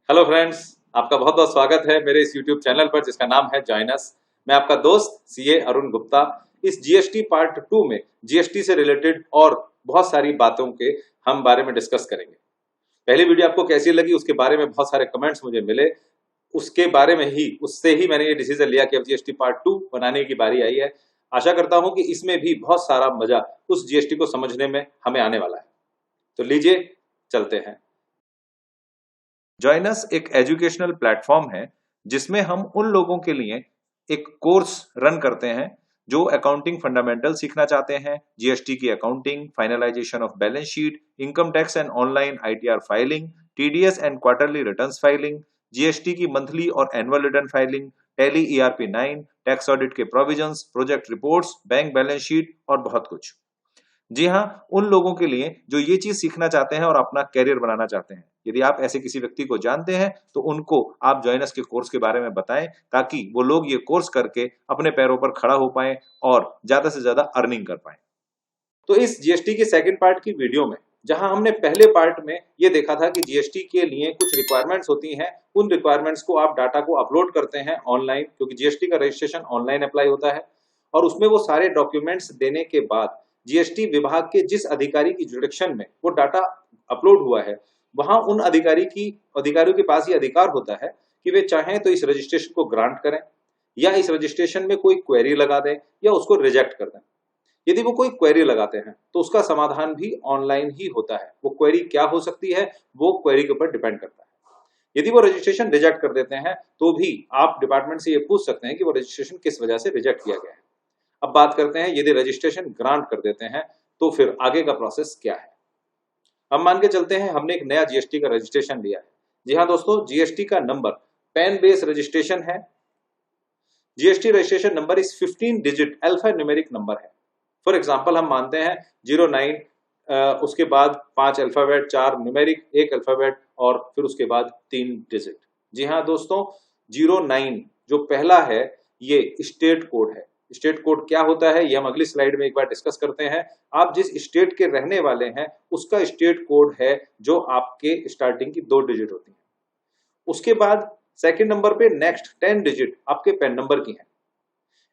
Hello friends, आपका बहुत बहुत स्वागत है मेरे इस यूट्यूब चैनल पर जिसका नाम है जॉइन अस। मैं आपका दोस्त सीए अरुण गुप्ता। इस जीएसटी पार्ट 2 में जीएसटी से रिलेटेड और बहुत सारी बातों के हम बारे में डिस्कस करेंगे। पहली वीडियो आपको कैसी लगी उसके बारे में बहुत सारे कमेंट्स मुझे मिले। उससे ही मैंने ये डिसीजन लिया कि अब जीएसटी पार्ट 2 बनाने की बारी आई है। आशा करता हूं कि इसमें भी बहुत सारा मजा उस जीएसटी को समझने में हमें आने वाला है। तो लीजिए चलते हैं। जॉइनस एक एजुकेशनल प्लेटफॉर्म है जिसमें हम उन लोगों के लिए एक कोर्स रन करते हैं जो अकाउंटिंग फंडामेंटल सीखना चाहते हैं, जीएसटी की accounting, finalisation of balance sheet, income tax and online ITR filing, TDS and quarterly returns filing, GST की मंथली और annual return filing, tally ERP 9, tax audit के provisions, project reports, bank balance sheet और बहुत कुछ। जी हाँ, उन लोगों के लिए जो ये चीज सीखना चाहते हैं और अपना कैरियर बनाना चाहते हैं। यदि आप ऐसे किसी व्यक्ति को जानते हैं तो उनको आप जॉइनस के कोर्स के बारे में बताएं ताकि वो लोग ये कोर्स करके अपने पैरों पर खड़ा हो पाएं और ज्यादा से ज्यादा अर्निंग कर पाएं। तो इस जीएसटी के सेकंड पार्ट की वीडियो में जहां हमने पहले पार्ट में ये देखा था कि जीएसटी के लिए कुछ रिक्वायरमेंट्स होती हैं, उन रिक्वायरमेंट्स को आप डाटा को अपलोड करते हैं ऑनलाइन, क्योंकि जीएसटी का रजिस्ट्रेशन ऑनलाइन अप्लाई होता है और उसमें वो सारे डॉक्यूमेंट्स देने के बाद जीएसटी विभाग के जिस अधिकारी की जुरिडिक्शन में वो डाटा अपलोड हुआ है वहां उन अधिकारियों के पास ये अधिकार होता है कि वे चाहें तो इस रजिस्ट्रेशन को ग्रांट करें या इस रजिस्ट्रेशन में कोई क्वेरी लगा दें या उसको रिजेक्ट कर दें। यदि वो कोई क्वेरी लगाते हैं तो उसका समाधान भी ऑनलाइन ही होता है। वो क्वेरी क्या हो सकती है वो क्वेरी के ऊपर डिपेंड करता है। यदि वो रजिस्ट्रेशन रिजेक्ट कर देते हैं तो भी आप डिपार्टमेंट से ये पूछ सकते हैं कि वो रजिस्ट्रेशन किस वजह से रिजेक्ट किया गया है। अब बात करते हैं यदि रजिस्ट्रेशन ग्रांट कर देते हैं तो फिर आगे का प्रोसेस क्या है। अब मान के चलते हैं हमने एक नया जीएसटी का रजिस्ट्रेशन लिया है। जी हाँ दोस्तों, जीएसटी का नंबर पैन बेस रजिस्ट्रेशन है। जीएसटी रजिस्ट्रेशन नंबर इस 15 डिजिट अल्फा न्यूमेरिक नंबर है। फॉर एग्जांपल हम मानते हैं 09, उसके बाद 5 अल्फाबेट, 4 न्यूमेरिक, 1 अल्फाबेट और फिर उसके बाद 3 डिजिट। जी हाँ दोस्तों, 09 जो पहला है ये स्टेट कोड है। स्टेट कोड क्या होता है ये हम अगली स्लाइड में एक बार डिस्कस करते हैं। आप जिस स्टेट के रहने वाले हैं उसका स्टेट कोड है जो आपके स्टार्टिंग की 2 डिजिट होती है। उसके बाद सेकंड नंबर पे नेक्स्ट 10 डिजिट आपके पैन नंबर की है।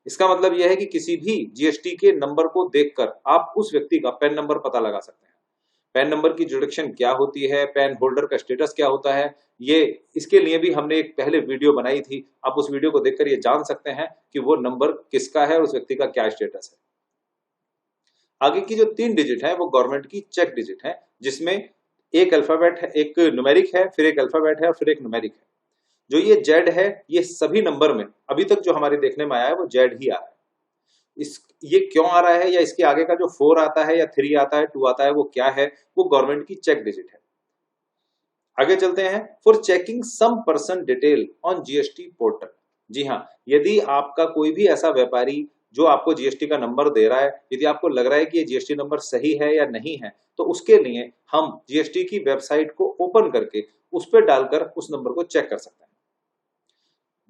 इसका मतलब यह है कि किसी भी जीएसटी के नंबर को देखकर आप उस व्यक्ति का पैन नंबर पता लगा सकते हैं। पैन नंबर की जुडिक्शन क्या होती है, पैन होल्डर का स्टेटस क्या होता है, ये इसके लिए भी हमने एक पहले वीडियो बनाई थी। आप उस वीडियो को देखकर ये जान सकते हैं कि वो नंबर किसका है और उस व्यक्ति का क्या स्टेटस है। आगे की जो 3 डिजिट है वो गवर्नमेंट की चेक डिजिट है, जिसमें एक अल्फाबेट है, एक न्यूमेरिक है, फिर एक अल्फाबेट है और फिर एक न्यूमेरिक है। जो ये जेड है ये सभी नंबर में अभी तक जो हमारे देखने में आया है वो जेड ही आ रहा है। ये क्यों आ रहा है या इसके आगे का जो 4 आता है या 3 आता है, 2 आता है, वो क्या है, वो गवर्नमेंट की चेक डिजिट है। आगे चलते हैं। For checking some person detail on GST portal. जी हाँ, यदि आपका कोई भी ऐसा व्यापारी जो आपको जीएसटी का नंबर दे रहा है, यदि आपको लग रहा है कि ये जीएसटी नंबर सही है या नहीं है, तो उसके लिए हम जीएसटी की वेबसाइट को ओपन करके उस पर डालकर उस नंबर को चेक कर सकते हैं।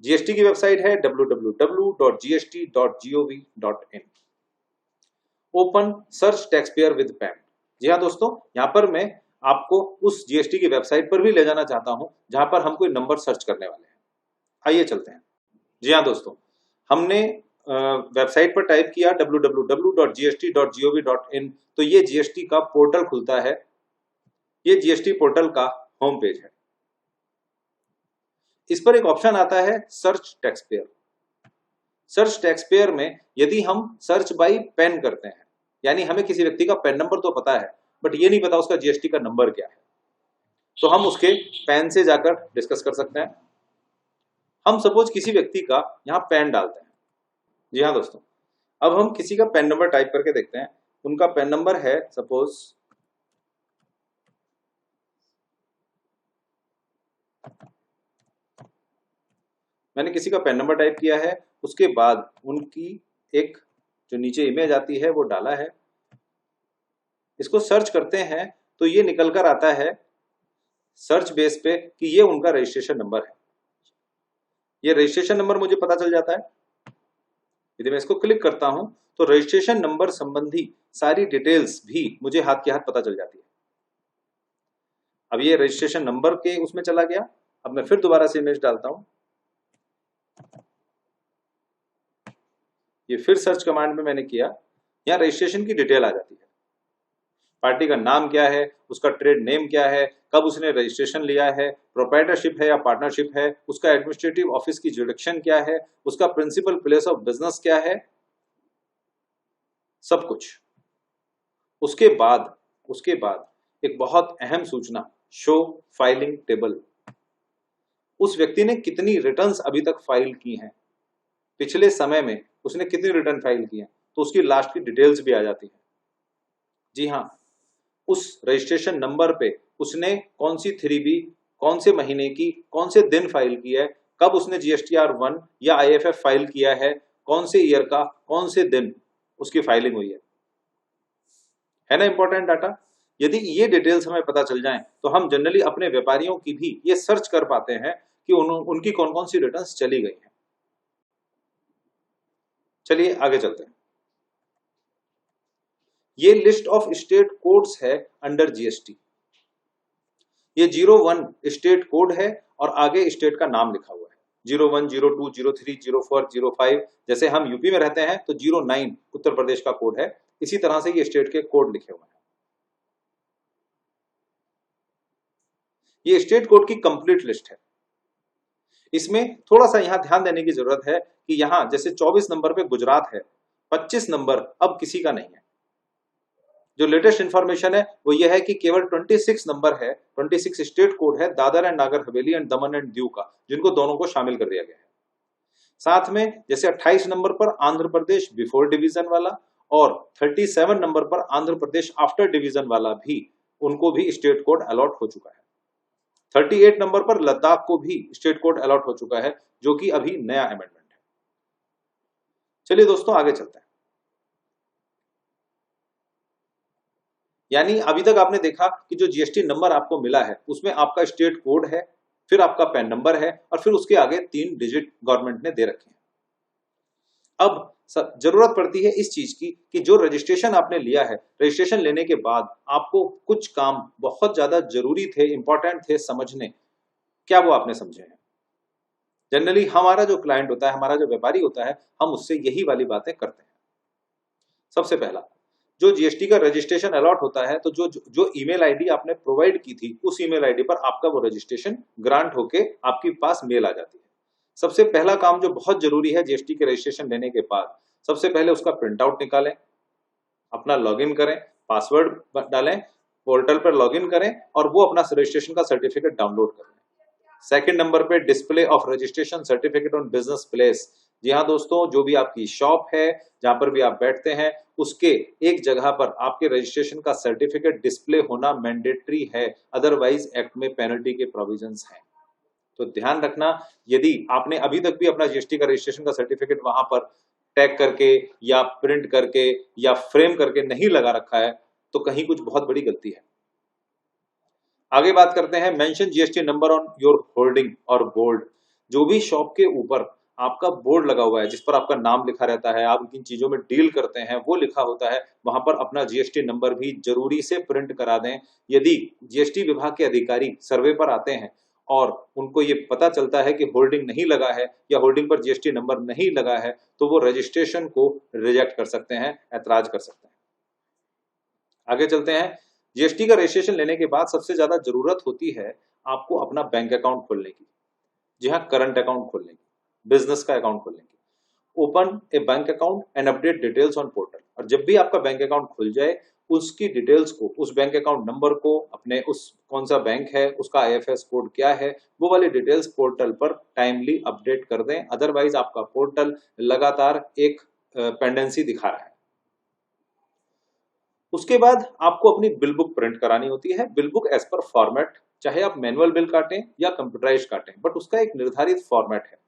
जीएसटी की वेबसाइट है www.gst.gov.in। Open search taxpayer with PAN. जी हाँ दोस्तों, यहाँ पर मैं आपको उस जीएसटी की वेबसाइट पर भी ले जाना चाहता हूं जहां पर हम कोई नंबर सर्च करने वाले हैं। आइए चलते हैं। जी हाँ दोस्तों, हमने वेबसाइट पर टाइप किया www.gst.gov.in, तो ये जीएसटी का पोर्टल खुलता है। ये जीएसटी पोर्टल का होम पेज है। इस पर एक ऑप्शन आता है search tax payer. Search tax payer में यदि हम सर्च बाई पैन करते हैं, यानी हमें किसी व्यक्ति का पैन नंबर तो पता है बट ये नहीं पता उसका जीएसटी का नंबर क्या है, तो हम उसके पैन से जाकर डिस्कस कर सकते हैं। हम सपोज किसी व्यक्ति का यहाँ पैन डालते हैं। जी हाँ दोस्तों, अब हम किसी का पैन नंबर टाइप करके देखते हैं। उनका पैन नंबर है सपोज मैंने किसी का पैन नंबर टाइप किया है, उसके बाद उनकी एक जो नीचे इमेज आती है वो डाला है। इसको सर्च करते हैं तो ये निकल कर आता है सर्च बेस पे कि ये उनका रजिस्ट्रेशन नंबर है। ये रजिस्ट्रेशन नंबर मुझे पता चल जाता है। यदि मैं इसको क्लिक करता हूं तो रजिस्ट्रेशन नंबर संबंधी सारी डिटेल्स भी मुझे हाथ के हाथ पता चल जाती है। अब ये रजिस्ट्रेशन नंबर के उसमें चला गया। अब मैं फिर दोबारा से इमेज डालता हूं। ये फिर सर्च कमांड में मैंने किया, यहाँ रजिस्ट्रेशन की डिटेल आ जाती है। पार्टी का नाम क्या है, उसका ट्रेड नेम क्या है, कब उसने रजिस्ट्रेशन लिया है, प्रोप्राइटरशिप है या पार्टनरशिप है, उसका एडमिनिस्ट्रेटिव ऑफिस की जुरिडिक्शन क्या है, उसका प्रिंसिपल प्लेस ऑफ बिजनेस क्या है, सब कुछ। उसके बाद एक बहुत अहम सूचना, शो फाइलिंग टेबल। उस व्यक्ति ने कितनी रिटर्न्स अभी तक फाइल की हैं, पिछले समय में उसने कितनी रिटर्न फाइल की है, तो उसकी लास्ट की डिटेल्स भी आ जाती है। जी हाँ, उस रजिस्ट्रेशन नंबर पे उसने कौन सी 3B, कौन से महीने की, कौन से दिन फाइल की है, कब उसने GSTR 1 या IFF फाइल किया है, कौन से ईयर का, कौन से दिन उसकी फाइलिंग हुई है ना इंपॉर्टेंट डाटा। यदि ये डिटेल्स हमें पता चल जाएं तो हम जनरली अपने व्यापारियों की भी ये सर्च कर पाते हैं कि उनकी कौन कौन सी रिटर्न्स चली गई हैं। चलिए आगे चलते हैं। ये लिस्ट ऑफ स्टेट कोड्स है अंडर GST। ये 01 स्टेट कोड है और आगे स्टेट का नाम लिखा हुआ है। 01, 02, 03, 04, 05। जैसे हम यूपी में रहते हैं तो 09 उत्तर प्रदेश का कोड है, इसी तरह से ये स्टेट के कोड लिखे हुए हैं। ये स्टेट कोड की कंप्लीट लिस्ट है। इसमें थोड़ा सा यहां ध्यान देने की जरूरत है कि यहां जैसे 24 नंबर पे गुजरात है, 25 नंबर अब किसी का नहीं है। जो लेटेस्ट इंफॉर्मेशन है वो ये है कि केवल 26 नंबर है, 26 स्टेट कोड है Dadar and Nagar Haveli and Daman and Diu का, जिनको दोनों को शामिल कर दिया गया है। साथ में जैसे 28 नंबर पर आंध्र प्रदेश बिफोर डिवीजन वाला और 37 नंबर पर आंध्र प्रदेश आफ्टर डिवीजन वाला भी, उनको भी स्टेट कोड अलॉट हो चुका है। 38 नंबर पर लद्दाख को भी स्टेट कोड अलॉट हो चुका है, जो कि अभी नया अमेंडमेंट है। चलिए दोस्तों आगे चलते हैं। यानी अभी तक आपने देखा कि जो GST नंबर आपको मिला है उसमें आपका स्टेट कोड है, फिर आपका पैन नंबर है और फिर उसके आगे 3 डिजिट गवर्नमेंट ने दे रखे हैं। अब जरूरत पड़ती है इस चीज की कि जो रजिस्ट्रेशन आपने लिया है, रजिस्ट्रेशन लेने के बाद आपको कुछ काम बहुत ज्यादा जरूरी थे, इंपॉर्टेंट थे समझने, क्या वो आपने समझे हैं? जनरली हमारा जो क्लाइंट होता है, हमारा जो व्यापारी होता है, हम उससे यही वाली बातें करते हैं। सबसे पहला, जो GST का रजिस्ट्रेशन अलॉट होता है तो जो ईमेल आईडी आपने प्रोवाइड की थी उस ईमेल आईडी पर आपका वो रजिस्ट्रेशन ग्रांट होके आपके पास मेल आ जाती है। सबसे पहला काम जो बहुत जरूरी है GST के रजिस्ट्रेशन लेने के बाद, सबसे पहले उसका प्रिंट आउट निकालें, अपना लॉगिन करें, पासवर्ड डालें, पोर्टल पर लॉगिन करें और वो अपना रजिस्ट्रेशन का सर्टिफिकेट डाउनलोड करें। सेकंड नंबर पे display of registration certificate on business place. जी हाँ दोस्तों, जो भी आपकी शॉप है, जहां पर भी आप बैठते हैं, उसके एक जगह पर आपके रजिस्ट्रेशन का सर्टिफिकेट डिस्प्ले होना मैंडेटरी है, अदरवाइज एक्ट में पेनल्टी के प्रोविजंस हैं। तो ध्यान रखना, यदि आपने अभी तक भी अपना GST का रजिस्ट्रेशन का सर्टिफिकेट वहां पर टैग करके या प्रिंट करके या फ्रेम करके नहीं लगा रखा है तो कहीं कुछ बहुत बड़ी गलती है। आगे बात करते हैं, mention GST number on your holding और बोर्ड। जो भी शॉप के ऊपर आपका बोर्ड लगा हुआ है जिस पर आपका नाम लिखा रहता है, आप किन चीजों में डील करते हैं वो लिखा होता है, वहां पर अपना GST नंबर भी जरूरी से प्रिंट करा दें। यदि GST विभाग के अधिकारी सर्वे पर आते हैं और उनको ये पता चलता है कि होल्डिंग नहीं लगा है या होल्डिंग पर GST नंबर नहीं लगा है तो वो रजिस्ट्रेशन को रिजेक्ट कर सकते हैं, ऐतराज कर सकते हैं। आगे चलते हैं। GST का रजिस्ट्रेशन लेने के बाद सबसे ज्यादा जरूरत होती है आपको अपना बैंक अकाउंट खोलने की। जी हाँ, करंट अकाउंट खोलने की, बिजनेस का अकाउंट खोलने की। Open A bank account and update details on portal. और जब भी आपका बैंक अकाउंट खुल जाए, उसकी डिटेल्स को, उस बैंक अकाउंट नंबर को, अपने उस कौन सा बैंक है, उसका IFS कोड क्या है, वो वाली डिटेल्स पोर्टल पर टाइमली अपडेट कर दें, अदरवाइज आपका पोर्टल लगातार एक पेंडेंसी दिखा रहा है। उसके बाद आपको अपनी बिल बुक प्रिंट करानी होती है। बिल बुक एज पर फॉर्मेट, चाहे आप मैनुअल बिल काटें या कंप्यूटराइज काटें, बट उसका एक निर्धारित फॉर्मेट है।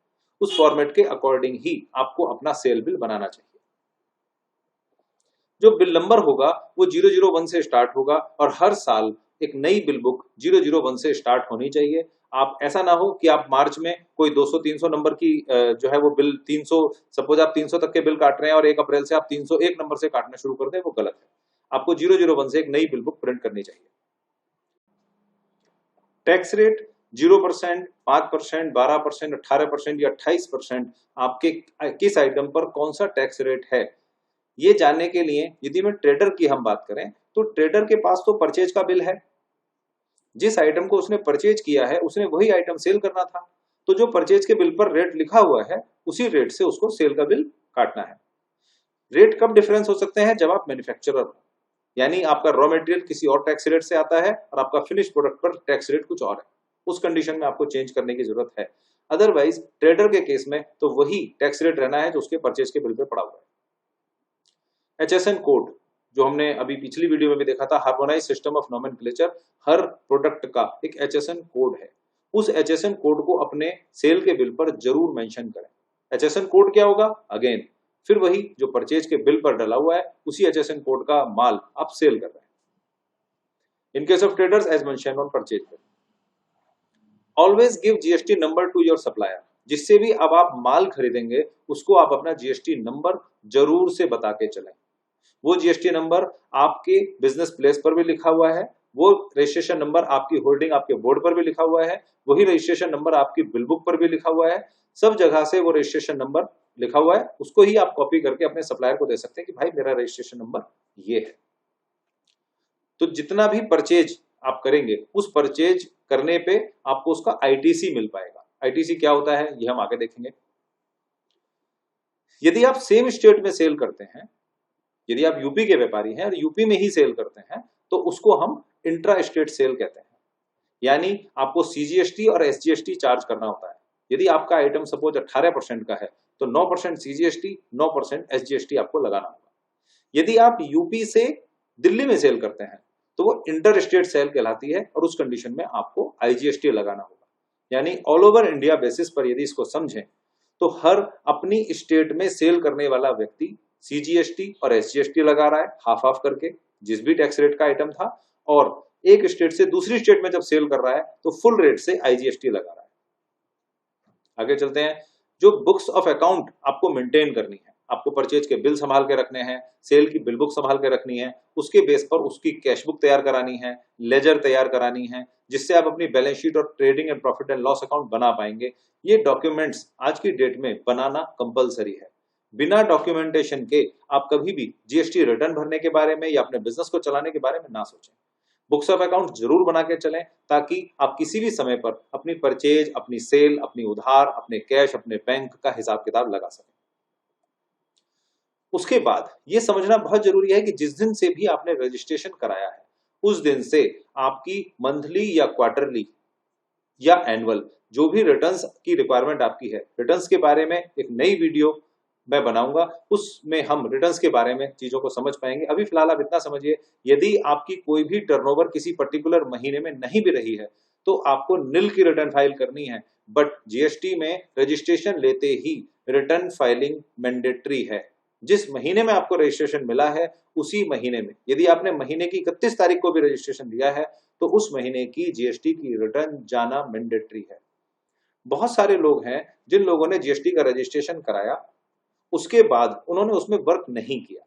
उस फॉर्मेट के अकॉर्डिंग ही आपको अपना सेल बिल बनाना चाहिए। जो बिल नंबर होगा वो 001 से स्टार्ट होगा और हर साल एक नई बिल बुक 001 से स्टार्ट होनी चाहिए। आप ऐसा ना हो कि आप मार्च में कोई 200-300 नंबर की जो है वो बिल 300, सपोज आप 300 तक के बिल काट रहे हैं और 1 अप्रैल से आप 301 नंबर से काटना शुरू कर दें, वो गलत है। आपको 001 से एक नई बिल बुक प्रिंट करनी चाहिए। टैक्स रेट 0%, 5%, 12%, 18% या 28% आपके किस आइटम पर कौन सा टैक्स रेट है, ये जानने के लिए यदि मैं ट्रेडर की हम बात करें तो ट्रेडर के पास तो परचेज का बिल है, जिस आइटम को उसने परचेज किया है उसने वही आइटम सेल करना था, तो जो परचेज के बिल पर रेट लिखा हुआ है उसी रेट से उसको सेल का बिल काटना है। रेट कब डिफरेंस हो सकते हैं, जब आप मैन्युफैक्चरर हो, यानी आपका रॉ मटेरियल किसी और टैक्स रेट से आता है और आपका फिनिश प्रोडक्ट पर टैक्स रेट कुछ और है, उस कंडीशन में आपको चेंज करने की जरूरत है। अदरवाइज ट्रेडर के केस में तो वही टैक्स रेट रहना है जो उसके परचेज के बिल पे पड़ा हुआ है। HSN कोड जो हमने अभी पिछली वीडियो में भी देखा था, harmonise system of nomenclature, her product का एक HSN कोड है, उस HSN कोड को अपने सेल के बिल पर जरूर मेंशन करें। HSN कोड क्या होगा, अगेन फिर वही जो परचेज के बिल पर डला हुआ है उसी HSN कोड का माल आप सेल कर रहे हैं। In case of traders as mention on purchase bill, always give GST number to your supplier, जिससे भी अब आप माल खरीदेंगे उसको आप अपना GST नंबर जरूर से बता के चलें। वो GST नंबर आपके बिजनेस प्लेस पर भी लिखा हुआ है, वो रजिस्ट्रेशन नंबर आपकी होल्डिंग आपके बोर्ड पर भी लिखा हुआ है, वही रजिस्ट्रेशन नंबर आपकी बिल बुक पर भी लिखा हुआ है, सब जगह से वो रजिस्ट्रेशन नंबर लिखा हुआ है, उसको ही आप कॉपी करके अपने सप्लायर को दे सकते हैं कि भाई मेरा रजिस्ट्रेशन नंबर ये है। तो जितना भी परचेज आप करेंगे उस परचेज करने पे आपको उसका ITC मिल पाएगा। ITC क्या होता है ये हम आगे देखेंगे। यदि आप सेम स्टेट में सेल करते हैं, यदि आप यूपी के व्यापारी हैं और यूपी में ही सेल करते हैं तो उसको हम इंट्रा स्टेट सेल कहते हैं, यानी आपको CGST और SGST चार्ज करना होता है। यदि आपका आइटम सपोज 18% का है तो 9% CGST, 9% SGST आपको लगाना होगा। यदि आप यूपी से दिल्ली में सेल करते हैं तो वो इंटर स्टेट सेल कहलाती है और उस कंडीशन में आपको IGST लगाना होगा। यानी ऑल ओवर इंडिया बेसिस पर यदि इसको समझें तो हर अपनी स्टेट में सेल करने वाला व्यक्ति CGST और SGST लगा रहा है हाफ हाफ करके, जिस भी टैक्स रेट का आइटम था, और एक स्टेट से दूसरी स्टेट में जब सेल कर रहा है तो फुल रेट से IGST लगा रहा है। आगे चलते हैं। जो बुक्स ऑफ अकाउंट आपको मेंटेन करनी है, आपको परचेज के बिल संभाल के रखने हैं, सेल की बिल बुक संभाल के रखनी है, उसके बेस पर उसकी कैश बुक तैयार करानी है, लेजर तैयार करानी है, जिससे आप अपनी बैलेंस शीट और trading and profit and loss account बना पाएंगे। ये डॉक्यूमेंट्स आज की डेट में बनाना कंपलसरी है। बिना डॉक्यूमेंटेशन के आप कभी भी GST रिटर्न भरने के बारे में या अपने बिजनेस को चलाने के बारे में ना सोचें। बुक्स ऑफ अकाउंट जरूर बना के चलें ताकि आप किसी भी समय पर अपनी परचेज, अपनी सेल, अपनी उधार, अपने कैश, अपने बैंक का हिसाब किताब लगा सकें। उसके बाद ये समझना बहुत जरूरी है कि जिस दिन से भी आपने रजिस्ट्रेशन कराया है उस दिन से आपकी मंथली या क्वार्टरली या एनुअल जो भी रिटर्न्स की रिक्वायरमेंट आपकी है, रिटर्न्स के बारे में एक नई वीडियो मैं बनाऊंगा, उसमें हम रिटर्न्स के बारे में चीजों को समझ पाएंगे। अभी फिलहाल आप इतना समझिए, यदि आपकी कोई भी टर्नओवर किसी पर्टिकुलर महीने में नहीं भी रही है तो आपको निल की रिटर्न फाइल करनी है, बट GST में रजिस्ट्रेशन लेते ही रिटर्न फाइलिंग मैंडेटरी है। जिस महीने में आपको रजिस्ट्रेशन मिला है उसी महीने में, यदि आपने महीने की 31 तारीख को भी रजिस्ट्रेशन दिया है तो उस महीने की GST की रिटर्न जाना मैंडेटरी है। बहुत सारे लोग हैं जिन लोगों ने GST का रजिस्ट्रेशन कराया, उसके बाद उन्होंने उसमें वर्क नहीं किया,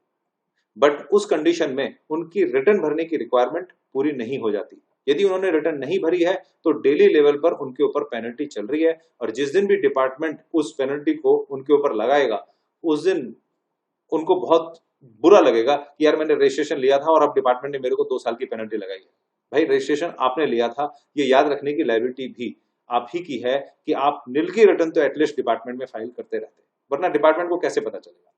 बट उस कंडीशन में उनकी रिटर्न भरने की रिक्वायरमेंट पूरी नहीं हो जाती। यदि उन्होंने रिटर्न नहीं भरी है तो डेली लेवल पर उनके ऊपर पेनल्टी चल रही है, और जिस दिन भी डिपार्टमेंट उस पेनल्टी को उनके ऊपर लगाएगा उस दिन उनको बहुत बुरा लगेगा कि यार मैंने रजिस्ट्रेशन लिया था और अब डिपार्टमेंट ने मेरे को 2 साल की पेनल्टी लगाई है। भाई रजिस्ट्रेशन आपने लिया था, ये याद रखने की लायबिलिटी भी आप ही की है कि आप निल की रिटर्न तो एटलीस्ट डिपार्टमेंट में फाइल करते रहते, वरना डिपार्टमेंट को कैसे पता चलेगा।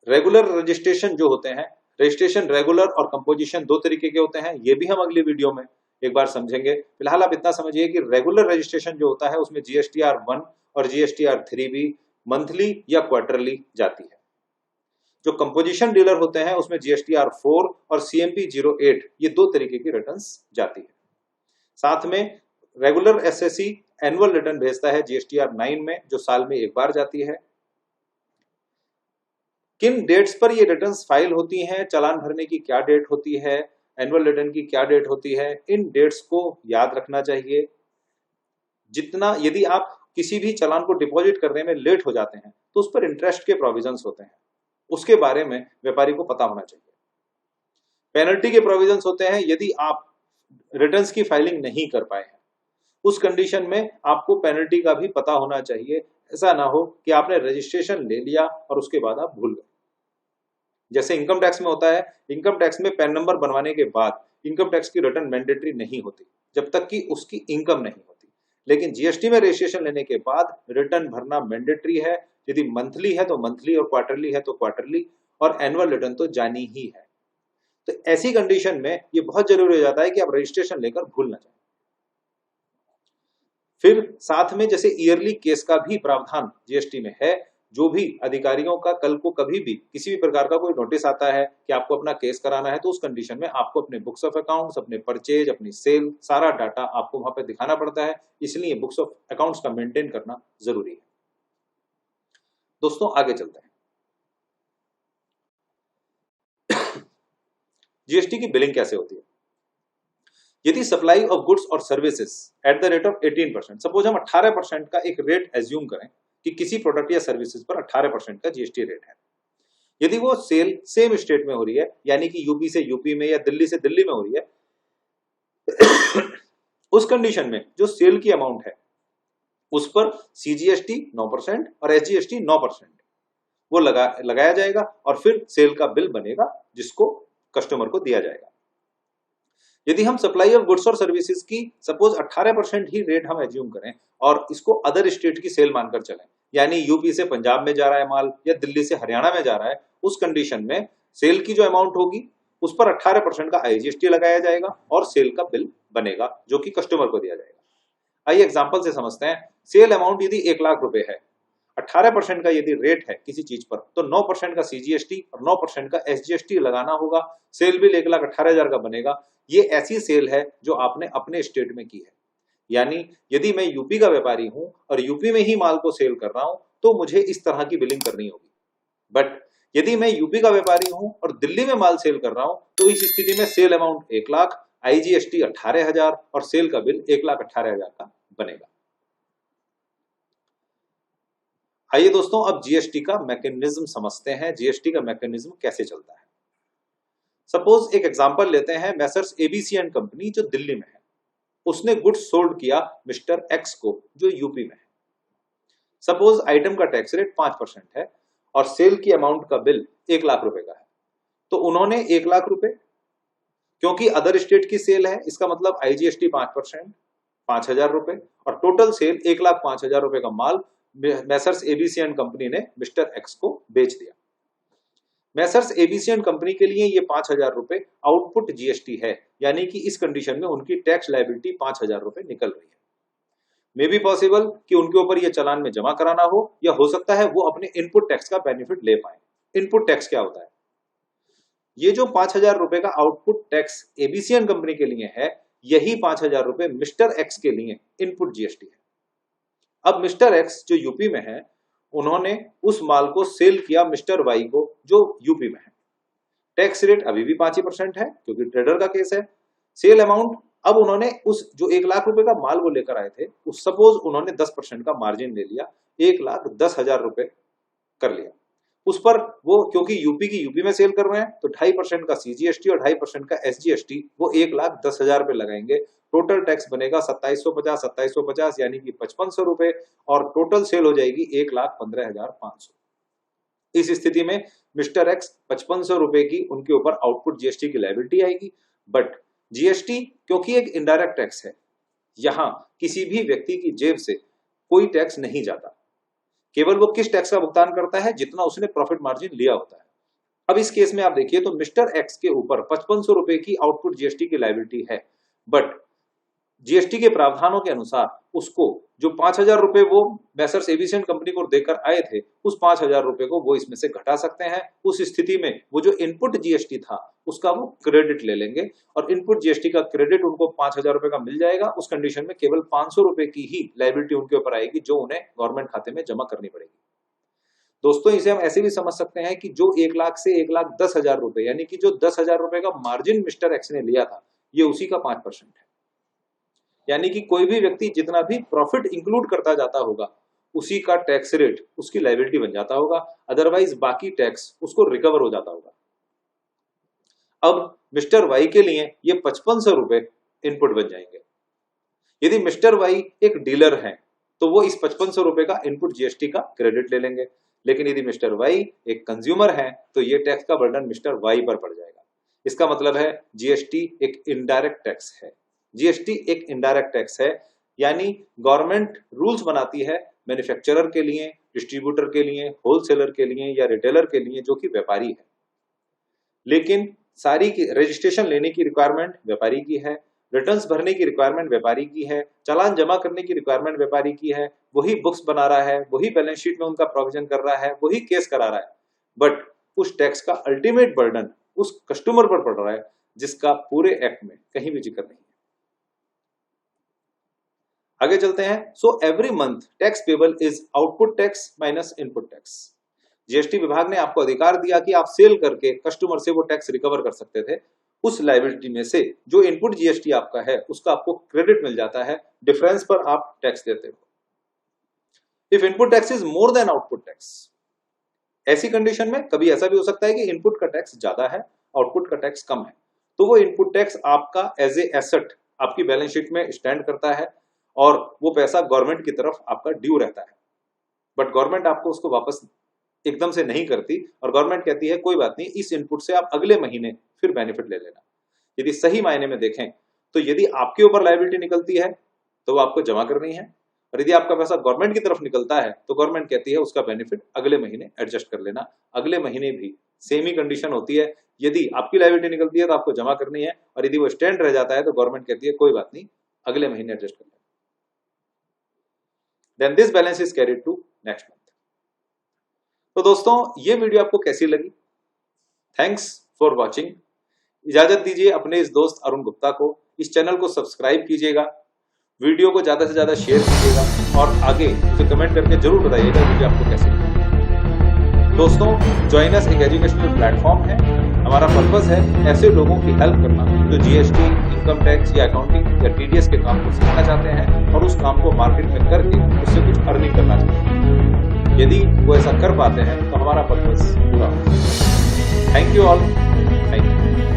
रेगुलर रजिस्ट्रेशन जो होते हैं, रजिस्ट्रेशन रेगुलर और कंपोजिशन 2 तरीके के होते हैं, ये भी हम अगली वीडियो में एक बार समझेंगे। फिलहाल आप इतना समझिए कि रेगुलर रजिस्ट्रेशन जो होता है उसमें GSTR 1 और GSTR 3 भी मंथली या क्वार्टरली जाती है। जो कंपोजिशन डीलर होते हैं उसमें GSTR 4 और CMP 08 ये 2 तरीके की रिटर्न्स जाती है। साथ में रेगुलर SSE एनुअल रिटर्न भेजता है GSTR 9 में, जो साल में एक बार जाती है। किन डेट्स पर ये रिटर्न्स फाइल होती हैं, चालान भरने की क्या डेट होती है, एनुअल रिटर्न की क्या डेट होती है, इन डेट्स को याद रखना चाहिए। जितना यदि आप किसी भी चालान को डिपॉजिट करने में लेट हो जाते हैं तो उस पर इंटरेस्ट के प्रोविजंस होते हैं, उसके बारे में व्यापारी को पता होना चाहिए। पेनल्टी के प्रोविजंस होते हैं, यदि आप रिटर्न्स की फाइलिंग नहीं कर पाए हैं, उस कंडीशन में आपको पेनल्टी का भी पता होना चाहिए। ऐसा ना हो कि आपने रजिस्ट्रेशन ले लिया और उसके बाद आप भूल गए। जैसे इनकम टैक्स में होता है, इनकम टैक्स में पैन नंबर बनवाने के बाद इनकम टैक्स की रिटर्न मैंडेटरी नहीं होती जब तक कि उसकी इनकम नहीं होती, लेकिन जीएसटी में रजिस्ट्रेशन लेने के बाद रिटर्न भरना मैंडेटरी है। यदि मंथली है तो मंथली और क्वार्टरली है तो क्वार्टरली, और एनुअल रिटर्न तो जानी ही है। तो ऐसी कंडीशन में ये बहुत जरूरी हो जाता है कि आप रजिस्ट्रेशन लेकर भूल ना जाए। फिर साथ में जैसे ईयरली केस का भी प्रावधान जीएसटी में है। जो भी अधिकारियों का कल को कभी भी किसी भी प्रकार का कोई नोटिस आता है कि आपको अपना केस कराना है, तो उस कंडीशन में आपको अपने बुक्स ऑफ अकाउंट्स, अपने परचेज, अपनी सेल, सारा डाटा आपको वहां पे दिखाना पड़ता है। इसलिए बुक्स ऑफ अकाउंट्स का मेंटेन करना जरूरी है। दोस्तों आगे चलते हैं। जीएसटी की बिलिंग कैसे होती है? यदि सप्लाई ऑफ गुड्स और services at the rate of 18%, suppose हम 18% का एक रेट एज्यूम करें कि किसी प्रोडक्ट या सर्विसेज पर 18% का जीएसटी रेट है। यदि वो सेल सेम स्टेट में हो रही है, यानी कि यूपी से यूपी में या दिल्ली से दिल्ली में हो रही है, उस कंडीशन में जो सेल की अमाउंट है उस पर सीजीएसटी 9% और एसजीएसटी 9% वो लगाया जाएगा और फिर सेल का बिल बनेगा जिसको कस्टमर को दिया जाएगा। यदि हम सप्लाई ऑफ गुड्स और सर्विसेज की सपोज 18% ही रेट हम एज्यूम करें और इसको अदर स्टेट की सेल मानकर चलें, यानी यूपी से पंजाब में जा रहा है माल या दिल्ली से हरियाणा में जा रहा है, उस कंडीशन में सेल की जो अमाउंट होगी उस पर 18% का आईजीएसटी लगाया जाएगा और सेल का बिल बनेगा जो कि कस्टमर को दिया जाएगा। आइए एग्जाम्पल से समझते हैं। सेल अमाउंट यदि 1 लाख रुपए है, 18% का यदि रेट है किसी चीज पर, तो 9% का सीजीएसटी और 9% का एसजीएसटी लगाना होगा। सेल बिल 1,18,000 का बनेगा। ये ऐसी सेल है जो आपने अपने स्टेट में की है, यानी यदि मैं यूपी का व्यापारी हूं और यूपी में ही माल को सेल कर रहा हूं तो मुझे इस तरह की बिलिंग करनी होगी। बट यदि मैं यूपी का व्यापारी हूं और दिल्ली में माल सेल कर रहा हूं तो इस स्थिति में सेल अमाउंट 1 लाख, आईजीएसटी 18,000 और सेल का बिल 1,18,000 का बनेगा। आइए दोस्तों अब जीएसटी का मैकेनिज्म समझते हैं। जीएसटी का मैकेनिज्म कैसे चलता है? सपोज एक एग्जांपल लेते हैं, मैसर्स एबीसी एंड कंपनी जो दिल्ली में है, उसने गुड्स सोल्ड किया मिस्टर एक्स को जो यूपी में है। सपोज आइटम का टैक्स रेट 5% है और सेल की अमाउंट का बिल 1 लाख रुपए का है, तो उन्होंने 1 लाख रुपए, क्योंकि अदर स्टेट की सेल है इसका मतलब आईजीएसटी 5%, 5,000 रुपए, और टोटल सेल 1,05,000 रुपए का माल मैसर्स एबीसी एंड कंपनी ने मिस्टर एक्स को बेच दिया। मैसर्स एबीसी एंड कंपनी के लिए ये 5,000 रुपए आउटपुट जीएसटी है, यानी कि इस कंडीशन में उनकी टैक्स लायबिलिटी 5,000 रुपए निकल रही है। मे बी पॉसिबल कि उनके ऊपर ये चालान में जमा कराना हो, या हो सकता है वो अपने इनपुट टैक्स का बेनिफिट ले पाए। इनपुट टैक्स क्या होता है? ये जो 5,000 रुपए का output tax ABC and company के लिए है, यही 5,000 रुपए मिस्टर एक्स के लिए इनपुट जीएसटी है। अब मिस्टर एक्स जो यूपी में है, उन्होंने उस माल को सेल किया मिस्टर वाई को जो यूपी में है। टैक्स रेट अभी भी 5% है क्योंकि ट्रेडर का केस है। सेल अमाउंट अब उन्होंने उस जो 1 लाख रुपए का माल वो लेकर आए थे, उस सपोज उन्होंने 10% का मार्जिन ले लिया, 1,10,000 रुपए कर लिया। उस पर वो क्योंकि यूपी में सेल कर रहे हैं तो 2.5% का सीजीएसटी और 2.5% का एसजीएसटी वो 1,10,000 रुपए लगाएंगे। टोटल टैक्स बनेगा 2750 यानी कि 5500 रुपए, और टोटल सेल हो जाएगी 1,15,500। इस स्थिति में मिस्टर एक्स 5500 रुपए की उनके ऊपर आउटपुट जीएसटी की लायबिलिटी आएगी। बट जीएसटी क्योंकि एक इनडायरेक्ट टैक्स है, यहां किसी भी व्यक्ति की जेब से कोई टैक्स नहीं जाता, केवल वो किस टैक्स का भुगतान करता है जितना उसने प्रॉफिट मार्जिन लिया होता है। अब इस केस में आप देखिए तो मिस्टर एक्स के ऊपर 5500 रुपए की आउटपुट जीएसटी की लायबिलिटी है, बट जीएसटी के प्रावधानों के अनुसार उसको जो 5,000 रुपए वो मैसर्स एबीसी एंड कंपनी को देकर आए थे, उस 5,000 रुपए को वो इसमें से घटा सकते हैं। उस स्थिति में वो जो इनपुट जीएसटी था उसका वो क्रेडिट ले लेंगे, और इनपुट जीएसटी का क्रेडिट उनको 5,000 रुपए का मिल जाएगा। उस कंडीशन में केवल 500 रुपए की ही लायबिलिटी उनके ऊपर आएगी जो उन्हें गवर्नमेंट खाते में जमा करनी पड़ेगी। दोस्तों इसे हम ऐसे भी समझ सकते हैं कि जो 1 लाख से 1,10,000 रुपए, यानी कि जो 10,000 रुपए का मार्जिन मिस्टर एक्स ने लिया था, ये उसी का 5% है। यानी कि कोई भी व्यक्ति जितना भी प्रॉफिट इंक्लूड करता जाता होगा उसी का टैक्स रेट उसकी लायबिलिटी बन जाता होगा, अदरवाइज बाकी टैक्स उसको रिकवर हो जाता होगा। अब मिस्टर वाई के लिए ये 5500 रुपए इनपुट बन जाएंगे। यदि मिस्टर वाई एक डीलर है तो वो इस 5500 रुपए का इनपुट जीएसटी का क्रेडिट ले लेंगे, लेकिन यदि मिस्टर वाई एक कंज्यूमर है तो ये टैक्स का बर्डन मिस्टर वाई पर पड़ जाएगा। इसका मतलब है जीएसटी एक इनडायरेक्ट टैक्स है। जीएसटी एक इनडायरेक्ट टैक्स है, यानी गवर्नमेंट रूल्स बनाती है मैन्युफैक्चरर के लिए, डिस्ट्रीब्यूटर के लिए, होलसेलर के लिए या रिटेलर के लिए जो कि व्यापारी है, लेकिन सारी की रजिस्ट्रेशन लेने की रिक्वायरमेंट व्यापारी की है, रिटर्न्स भरने की रिक्वायरमेंट व्यापारी की है, चालान जमा करने की रिक्वायरमेंट व्यापारी की है, वही बुक्स बना रहा है, वही बैलेंस शीट में उनका प्रोविजन कर रहा है, वही केस करा रहा है, बट उस टैक्स का अल्टीमेट बर्डन उस कस्टमर पर पड़ रहा है जिसका पूरे एक्ट में कहीं भी जिक्र नहीं है। आगे चलते हैं। So every month tax payable is output tax minus input tax. GST विभाग ने आपको अधिकार दिया कि आप सेल करके कस्टमर से वो टैक्स रिकवर कर सकते थे। उस लायबिलिटी में से जो इनपुट जीएसटी आपका है उसका आपको क्रेडिट मिल जाता है, डिफरेंस पर आप टैक्स देते हो। If input tax is more than output tax, ऐसी कंडीशन में कभी ऐसा भी हो सकता है कि इनपुट का टैक्स ज्यादा है, आउटपुट का टैक्स कम है, तो वो इनपुट टैक्स आपका एज ए एसेट आपकी बैलेंस शीट में स्टैंड करता है और वो पैसा गवर्नमेंट की तरफ आपका ड्यू रहता है, बट गवर्नमेंट आपको उसको वापस एकदम से नहीं करती और गवर्नमेंट कहती है कोई बात नहीं, इस इनपुट से आप अगले महीने फिर बेनिफिट ले लेना। यदि सही मायने में देखें तो यदि आपके ऊपर लायबिलिटी निकलती है तो वो आपको जमा करनी है, और यदि आपका पैसा गवर्नमेंट की तरफ निकलता है तो गवर्नमेंट कहती है उसका बेनिफिट अगले महीने एडजस्ट कर लेना। अगले महीने भी सेम ही कंडीशन होती है, यदि आपकी लायबिलिटी निकलती है तो आपको जमा करनी है, और यदि वो स्टैंड रह जाता है तो गवर्नमेंट कहती है कोई बात नहीं, अगले महीने एडजस्ट कर लेना। Then this balance is carried to next month. तो दोस्तों ये वीडियो आपको कैसी लगी? Thanks for watching. इजाजत दीजिए अपने इस दोस्त अरुण गुप्ता को। इस चैनल को सब्सक्राइब कीजिएगा, वीडियो को ज्यादा से ज्यादा शेयर कीजिएगा और आगे मुझे कमेंट करके जरूर बताइएगा वीडियो आपको कैसी लगी। दोस्तों जॉइन अस एक एजुकेशनल प्लेटफॉर्म है। हमारा पर्पस है ऐसे लोगों की हेल्प करना जो जीएसटी, इनकम टैक्स या अकाउंटिंग या टीडीएस के काम को सीखना चाहते हैं और उस काम को मार्केट में करके उससे कुछ अर्निंग करना चाहते हैं। यदि वो ऐसा कर पाते हैं तो हमारा पर्पस पूरा होगा। Thank you all. Thank you.